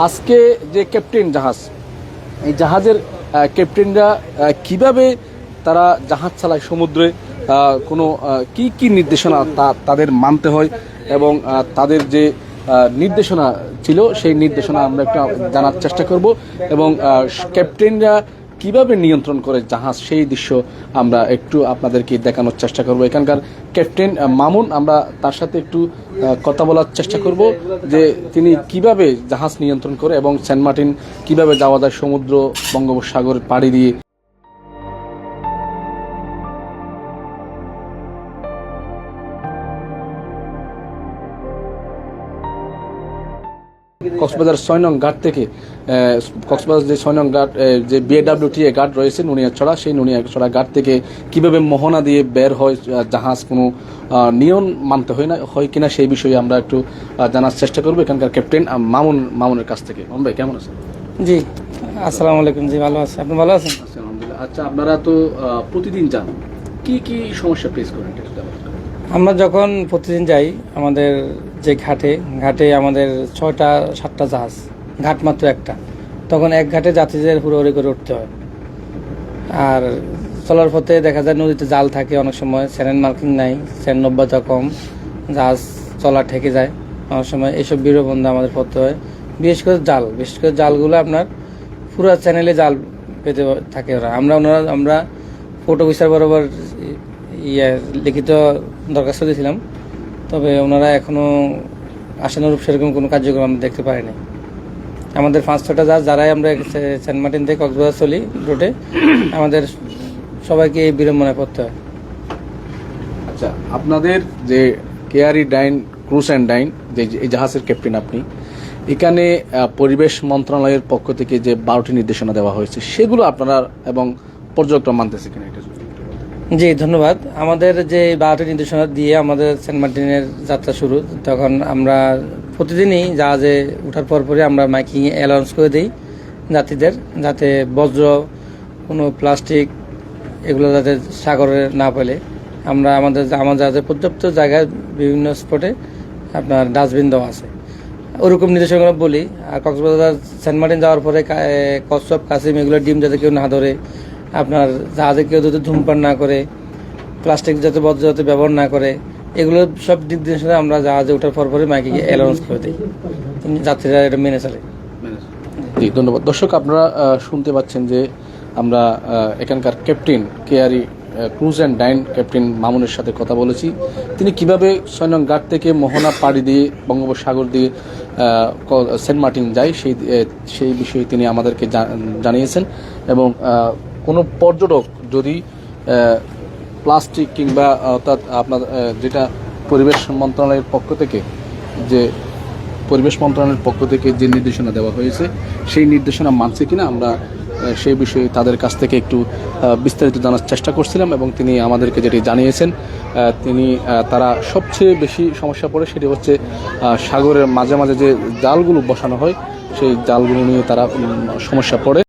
আজকে যে ক্যাপ্টেন জাহাজ, এই জাহাজের ক্যাপ্টেনরা কিভাবে তারা জাহাজ চালায় সমুদ্রে, কোনো কি কি নির্দেশনা তাদের মানতে হয় এবং তাদের যে নির্দেশনা ছিল সেই নির্দেশনা আমরা একটু জানার চেষ্টা করব এবং ক্যাপ্টেনরা কিভাবে নিয়ন্ত্রণ করে জাহাজ সেই দৃশ্য আমরা একটু আপনাদেরকে দেখানোর চেষ্টা করব। এখানকার ক্যাপ্টেন মামুন, আমরা তার সাথে একটু কথা বলার চেষ্টা করব যে তিনি কিভাবে জাহাজ নিয়ন্ত্রণ করে এবং সেন্ট মার্টিন কিভাবে যাওয়া যায় সমুদ্র বঙ্গোপসাগর পাড়ি দিয়ে। কক্সবাজার ৬ নং ঘাট থেকে কক্সবাজার যে ৬ নং ঘাট, যে BAWTA ঘাট রয়েছে নুনিয়াছড়া, সেই নুনিয়াছড়া ঘাট থেকে কিভাবে মোহনা দিয়ে বের হয় জাহাজ, কোনো নিয়ম মানতে হয় কিনা সেই বিষয়ে আমরা একটু জানার চেষ্টা করবো এখানকার ক্যাপ্টেন মামুনের কাছ থেকে। মামুন ভাই, কেমন আছেন? জি, আসসালামু আলাইকুম। জি, ভালো আছি। আপনি ভালো আছেন? আলহামদুলিল্লাহ। আচ্ছা, আপনারা তো প্রতিদিন যান, কি কি সমস্যা ফেস করেন? আমরা যখন প্রতিদিন যাই, আমাদের যে ঘাটে আমাদের 6-7টা জাহাজ, ঘাট মাত্র একটা, তখন এক ঘাটে যাত্রীদের হুড়োহুড়ি করে উঠতে হয়। আর চলার পথে দেখা যায় নদীতে জাল থাকে, অনেক সময় চ্যানেল মার্কিং নাই, চ্যানেল অব্যাহত কম, জাহাজ চলা ঠেকে যায় অনেক সময়। এইসব বিড়ম্বনা আমাদের পড়তে হয়। বিশেষ করে জালগুলো আপনার পুরো চ্যানেলে জাল পেতে থাকে ওরা। আমরা পোর্ট অফিসার বরাবর লিখিত দরখাস্ত দিয়েছিলাম, তবে ওনারা এখনও আশানুরূপ সেরকম কোনো কার্যক্রম আমরা দেখতে পারিনি। আমাদের 5-6টা জাহাজ যারাই আমরা সেন্ট মার্টিন থেকে কক্সবাজার চলি রুটে, আমাদের সবাইকে এই বিড়ম্বনায় পড়তে হয়। আচ্ছা, আপনাদের যে কেয়ারি ডাইন ক্রুজ অ্যান্ড ডাইন, যে এই জাহাজের ক্যাপ্টেন আপনি, এখানে পরিবেশ মন্ত্রণালয়ের পক্ষ থেকে যে 12টি নির্দেশনা দেওয়া হয়েছে সেগুলো আপনারা এবং পর্যটকরা মানতেছে কিনা? জি, ধন্যবাদ। আমাদের যে 12টি নির্দেশনা দিয়ে আমাদের সেন্ট মার্টিনের যাত্রা শুরু, তখন আমরা প্রতিদিনই জাহাজে ওঠার পরপরই আমরা মাইকিং অ্যালাউন্স করে দিই যাত্রীদের, যাতে বজ্র, কোনো প্লাস্টিক এগুলো যাতে সাগরে না পেলে আমার জাহাজের পর্যাপ্ত জায়গায় বিভিন্ন স্পটে আপনার ডাস্টবিন দেওয়া আছে, ওরকম নির্দেশনাগুলো বলি। আর কক্সবাজার সেন্ট মার্টিন যাওয়ার পরে কচ্ছপ, কাসিম এগুলো ডিম যাতে কেউ না ধরে, আপনার জাহাজে কেউ যাতে ধূমপান না করে, প্লাস্টিক যাতে বজ্র যাতে ব্যবহার না করে, এগুলো সব নির্দেশনা আমরা জাহাজে ওঠার পরপরই মাইকে অ্যালাউন্স করে দিই, যাত্রীরা এটা মেনে চলে। জি, ধন্যবাদ। দর্শক, আপনারা শুনতে পাচ্ছেন যে আমরা এখানকার captain Keari cruise and dine captain মামুনের সাথে কথা বলেছি। তিনি কিভাবে ৬ নং ঘাট থেকে মোহনা পাড়ি দিয়ে বঙ্গোপসাগর দিয়ে সেন্ট মার্টিন যায় সেই বিষয়ে তিনি আমাদেরকে জানিয়েছেন। এবং কোনো পর্যটক যদি প্লাস্টিক কিংবা অর্থাৎ আপনার যেটা পরিবেশ মন্ত্রণালয়ের পক্ষ থেকে যে নির্দেশনা দেওয়া হয়েছে সেই নির্দেশনা মানছে কিনা আমরা সেই বিষয়ে তাদের কাছ থেকে একটু বিস্তারিত জানার চেষ্টা করছিলাম এবং তিনি আমাদেরকে যেটি জানিয়েছেন, তারা সবচেয়ে বেশি সমস্যা পড়ে সেটি হচ্ছে সাগরের মাঝে মাঝে যে জালগুলো বসানো হয় সেই জালগুলো নিয়ে তারা সমস্যা পড়ে।